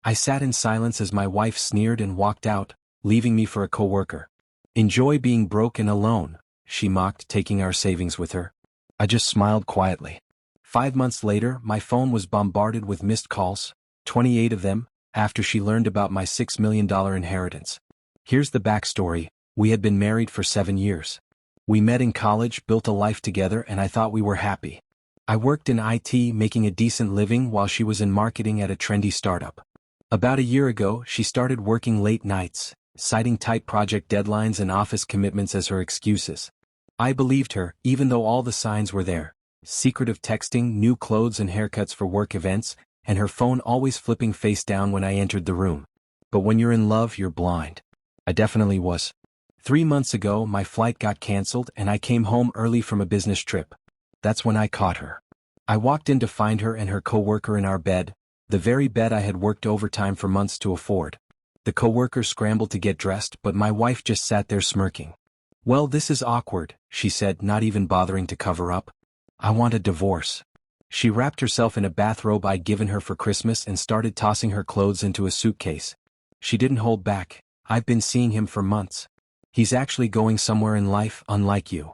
I sat in silence as my wife sneered and walked out, leaving me for a coworker. "Enjoy being broke and alone," she mocked, taking our savings with her. I just smiled quietly. 5 months later, my phone was bombarded with missed calls, 28 of them, after she learned about my $6 million inheritance. Here's the backstory: we had been married for 7 years. We met in college, built a life together, and I thought we were happy. I worked in IT, making a decent living while she was in marketing at a trendy startup. About a year ago, she started working late nights, citing tight project deadlines and office commitments as her excuses. I believed her, even though all the signs were there: secretive texting, new clothes and haircuts for work events, and her phone always flipping face down when I entered the room. But when you're in love, you're blind. I definitely was. 3 months ago, my flight got canceled and I came home early from a business trip. That's when I caught her. I walked in to find her and her coworker in our bed, the very bed I had worked overtime for months to afford. The coworker scrambled to get dressed, but my wife just sat there smirking. "Well, this is awkward," she said, not even bothering to cover up. "I want a divorce." She wrapped herself in a bathrobe I'd given her for Christmas and started tossing her clothes into a suitcase. She didn't hold back. "I've been seeing him for months. He's actually going somewhere in life, unlike you."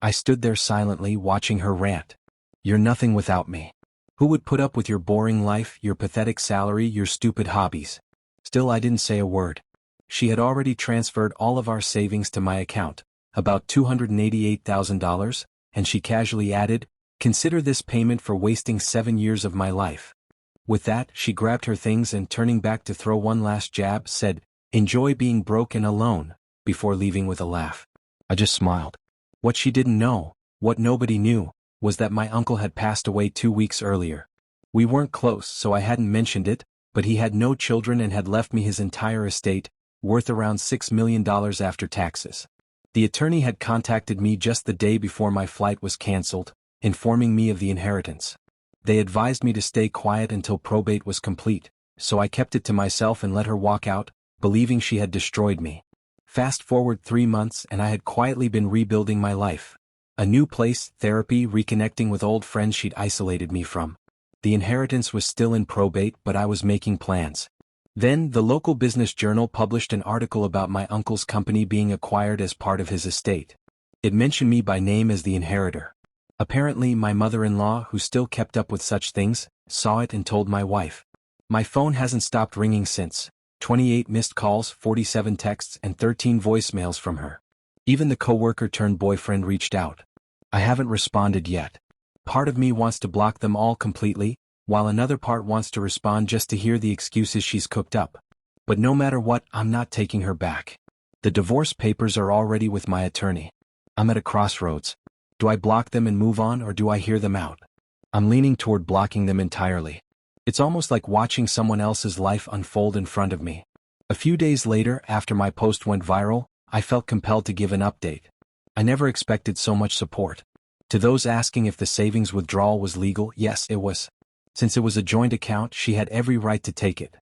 I stood there silently, watching her rant. "You're nothing without me. Who would put up with your boring life, your pathetic salary, your stupid hobbies?" Still, I didn't say a word. She had already transferred all of our savings to my account, about $288,000, and she casually added, "Consider this payment for wasting 7 years of my life." With that, she grabbed her things and, turning back to throw one last jab, said, "Enjoy being broke and alone," before leaving with a laugh. I just smiled. What she didn't know, what nobody knew, was that my uncle had passed away 2 weeks earlier. We weren't close, so I hadn't mentioned it, but he had no children and had left me his entire estate, worth around $6 million after taxes. The attorney had contacted me just the day before my flight was canceled, informing me of the inheritance. They advised me to stay quiet until probate was complete, so I kept it to myself and let her walk out, believing she had destroyed me. Fast forward 3 months and I had quietly been rebuilding my life. A new place, therapy, reconnecting with old friends she'd isolated me from. The inheritance was still in probate, but I was making plans. Then, the local business journal published an article about my uncle's company being acquired as part of his estate. It mentioned me by name as the inheritor. Apparently, my mother-in-law, who still kept up with such things, saw it and told my wife. My phone hasn't stopped ringing since. 28 missed calls, 47 texts, and 13 voicemails from her. Even the coworker-turned-boyfriend reached out. I haven't responded yet. Part of me wants to block them all completely, while another part wants to respond just to hear the excuses she's cooked up. But no matter what, I'm not taking her back. The divorce papers are already with my attorney. I'm at a crossroads. Do I block them and move on, or do I hear them out? I'm leaning toward blocking them entirely. It's almost like watching someone else's life unfold in front of me. A few days later, after my post went viral, I felt compelled to give an update. I never expected so much support. To those asking if the savings withdrawal was legal, yes, it was. Since it was a joint account, she had every right to take it.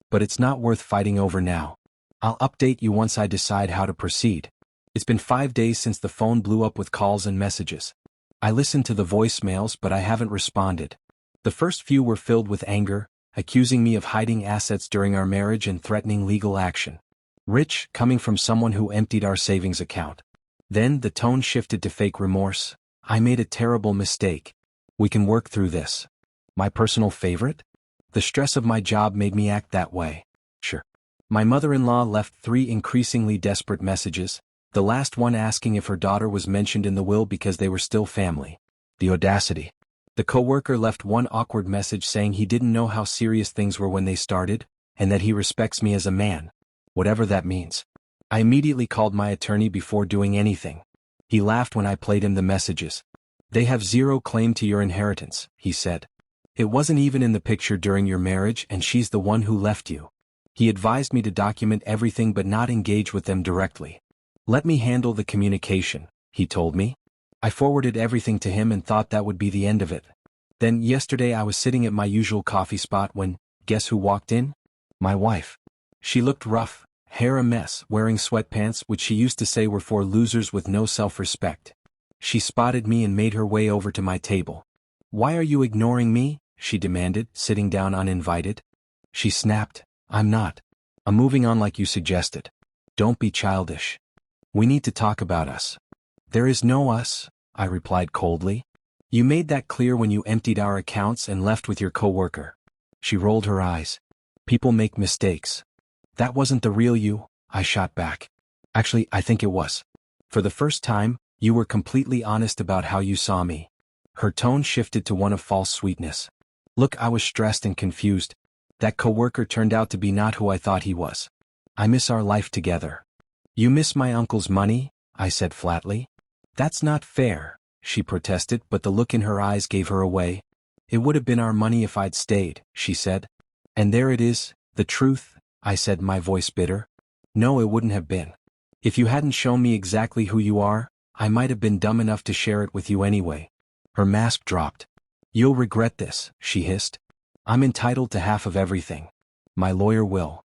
But it's not worth fighting over now. I'll update you once I decide how to proceed. It's been 5 days since the phone blew up with calls and messages. I listened to the voicemails, but I haven't responded. The first few were filled with anger, accusing me of hiding assets during our marriage and threatening legal action. Rich, coming from someone who emptied our savings account. Then the tone shifted to fake remorse. "I made a terrible mistake. We can work through this." My personal favorite? The stress of my job made me act that way. Sure. My mother-in-law left 3 increasingly desperate messages, the last one asking if her daughter was mentioned in the will because they were still family. The audacity. The coworker left one awkward message saying he didn't know how serious things were when they started, and that he respects me as a man. Whatever that means. I immediately called my attorney before doing anything. He laughed when I played him the messages. "They have zero claim to your inheritance," he said. "It wasn't even in the picture during your marriage, and she's the one who left you." He advised me to document everything but not engage with them directly. "Let me handle the communication," he told me. I forwarded everything to him and thought that would be the end of it. Then yesterday I was sitting at my usual coffee spot when, guess who walked in? My wife. She looked rough, hair a mess, wearing sweatpants which she used to say were for losers with no self-respect. She spotted me and made her way over to my table. "Why are you ignoring me?" she demanded, sitting down uninvited. She snapped, I'm not. I'm moving on like you suggested. Don't be childish. We need to talk about us. There is no us, I replied coldly. You made that clear when you emptied our accounts and left with your coworker. She rolled her eyes. People make mistakes. That wasn't the real you, I shot back. Actually, I think it was. For the first time, you were completely honest about how you saw me. Her tone shifted to one of false sweetness. Look, I was stressed and confused. That coworker turned out to be not who I thought he was. I miss our life together. You miss my uncle's money? I said flatly. That's not fair, she protested, but the look in her eyes gave her away. It would have been our money if I'd stayed, she said. And there it is, the truth, I said, my voice bitter. No, it wouldn't have been. If you hadn't shown me exactly who you are, I might have been dumb enough to share it with you anyway. Her mask dropped. You'll regret this, she hissed. I'm entitled to half of everything. My lawyer will.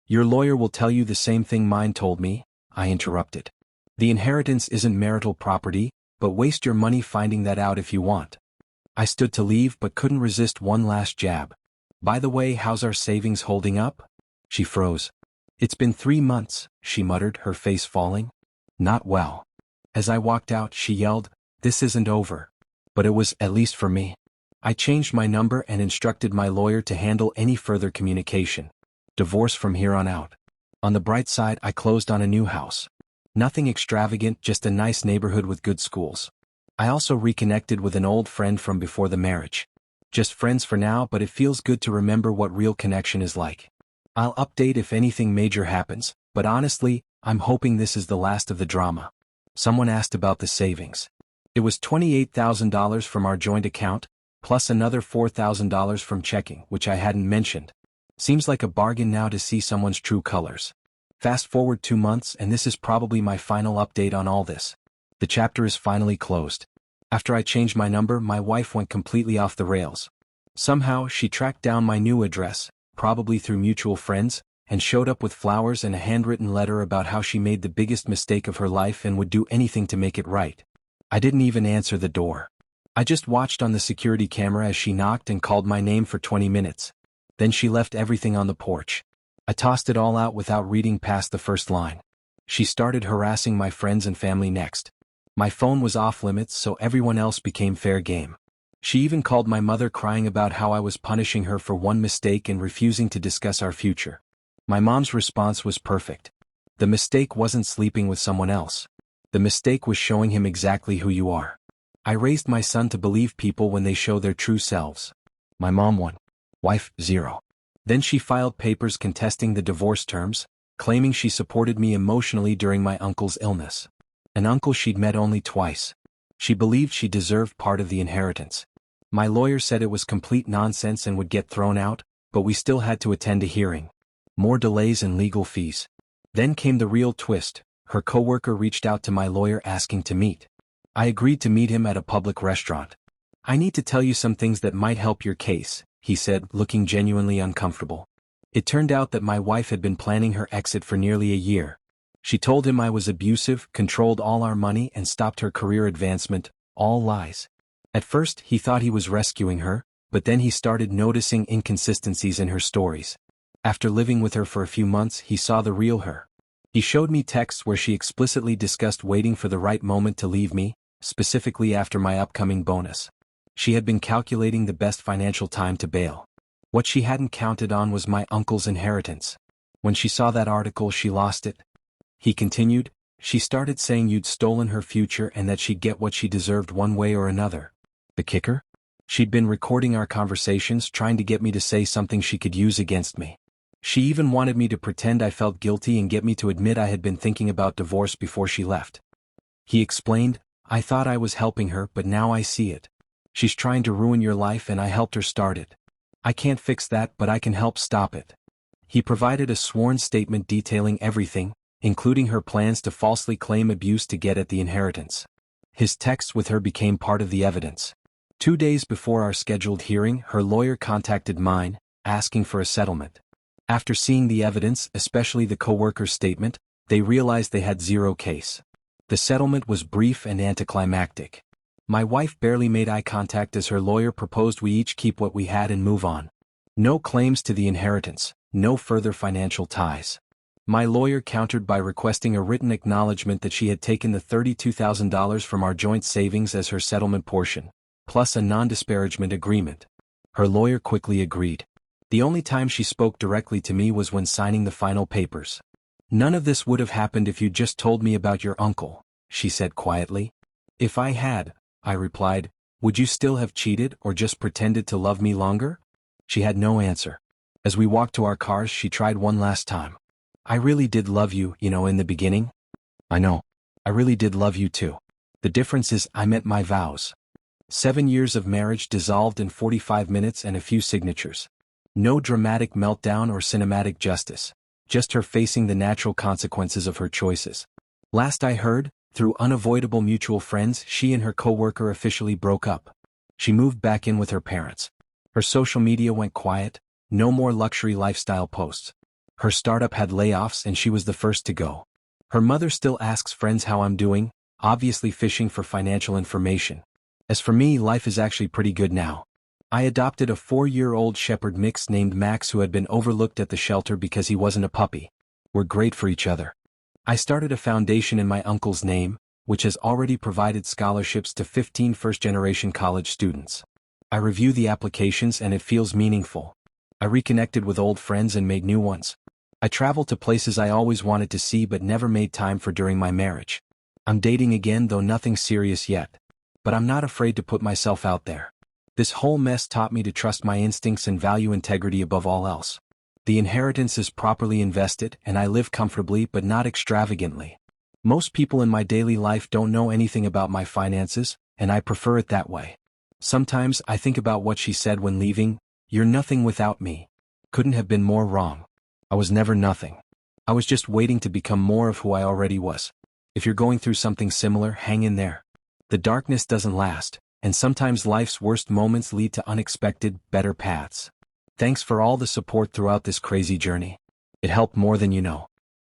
Your lawyer will tell you the same thing mine told me, I interrupted. The inheritance isn't marital property, but waste your money finding that out if you want. I stood to leave but couldn't resist one last jab. By the way, how's our savings holding up? She froze. It's been 3 months, she muttered, her face falling. Not well. As I walked out, she yelled, this isn't over. But it was, at least for me. I changed my number and instructed my lawyer to handle any further communication. Divorce from here on out. On the bright side, I closed on a new house. Nothing extravagant, just a nice neighborhood with good schools. I also reconnected with an old friend from before the marriage. Just friends for now, but it feels good to remember what real connection is like. I'll update if anything major happens, but honestly, I'm hoping this is the last of the drama. Someone asked about the savings. It was $28,000 from our joint account, plus another $4,000 from checking, which I hadn't mentioned. Seems like a bargain now to see someone's true colors. Fast forward 2 months and this is probably my final update on all this. The chapter is finally closed. After I changed my number, my wife went completely off the rails. Somehow, she tracked down my new address, probably through mutual friends, and showed up with flowers and a handwritten letter about how she made the biggest mistake of her life and would do anything to make it right. I didn't even answer the door. I just watched on the security camera as she knocked and called my name for 20 minutes. Then she left everything on the porch. I tossed it all out without reading past the first line. She started harassing my friends and family next. My phone was off limits, so everyone else became fair game. She even called my mother, crying about how I was punishing her for one mistake and refusing to discuss our future. My mom's response was perfect. The mistake wasn't sleeping with someone else. The mistake was showing him exactly who you are. I raised my son to believe people when they show their true selves. My mom won. Wife, 0. Then she filed papers contesting the divorce terms, claiming she supported me emotionally during my uncle's illness. An uncle she'd met only twice. She believed she deserved part of the inheritance. My lawyer said it was complete nonsense and would get thrown out, but we still had to attend a hearing. More delays and legal fees. Then came the real twist. Her coworker reached out to my lawyer asking to meet. I agreed to meet him at a public restaurant. I need to tell you some things that might help your case, he said, looking genuinely uncomfortable. It turned out that my wife had been planning her exit for nearly a year. She told him I was abusive, controlled all our money, and stopped her career advancement, all lies. At first, he thought he was rescuing her, but then he started noticing inconsistencies in her stories. After living with her for a few months, he saw the real her. He showed me texts where she explicitly discussed waiting for the right moment to leave me, specifically after my upcoming bonus. She had been calculating the best financial time to bail. What she hadn't counted on was my uncle's inheritance. When she saw that article, she lost it. He continued, she started saying you'd stolen her future and that she'd get what she deserved one way or another. The kicker? She'd been recording our conversations, trying to get me to say something she could use against me. She even wanted me to pretend I felt guilty and get me to admit I had been thinking about divorce before she left. He explained, I thought I was helping her, but now I see it. She's trying to ruin your life and I helped her start it. I can't fix that, but I can help stop it. He provided a sworn statement detailing everything, including her plans to falsely claim abuse to get at the inheritance. His texts with her became part of the evidence. 2 days before our scheduled hearing, her lawyer contacted mine, asking for a settlement. After seeing the evidence, especially the coworker's statement, they realized they had zero case. The settlement was brief and anticlimactic. My wife barely made eye contact as her lawyer proposed we each keep what we had and move on. No claims to the inheritance, no further financial ties. My lawyer countered by requesting a written acknowledgement that she had taken the $32,000 from our joint savings as her settlement portion, plus a non-disparagement agreement. Her lawyer quickly agreed. The only time she spoke directly to me was when signing the final papers. "None of this would have happened if you'd just told me about your uncle," she said quietly. "If I had," I replied, "would you still have cheated or just pretended to love me longer?" She had no answer. As we walked to our cars, she tried one last time. "I really did love you, in the beginning." "I know. I really did love you too. The difference is I met my vows." 7 years of marriage dissolved in 45 minutes and a few signatures. No dramatic meltdown or cinematic justice. Just her facing the natural consequences of her choices. Last I heard, through unavoidable mutual friends, she and her coworker officially broke up. She moved back in with her parents. Her social media went quiet, no more luxury lifestyle posts. Her startup had layoffs and she was the first to go. Her mother still asks friends how I'm doing, obviously fishing for financial information. As for me, life is actually pretty good now. I adopted a 4-year-old shepherd mix named Max who had been overlooked at the shelter because he wasn't a puppy. We're great for each other. I started a foundation in my uncle's name, which has already provided scholarships to 15 first-generation college students. I review the applications and it feels meaningful. I reconnected with old friends and made new ones. I travel to places I always wanted to see but never made time for during my marriage. I'm dating again, though nothing serious yet. But I'm not afraid to put myself out there. This whole mess taught me to trust my instincts and value integrity above all else. The inheritance is properly invested and I live comfortably but not extravagantly. Most people in my daily life don't know anything about my finances, and I prefer it that way. Sometimes I think about what she said when leaving, "You're nothing without me." Couldn't have been more wrong. I was never nothing. I was just waiting to become more of who I already was. If you're going through something similar, hang in there. The darkness doesn't last, and sometimes life's worst moments lead to unexpected, better paths. Thanks for all the support throughout this crazy journey. It helped more than you know.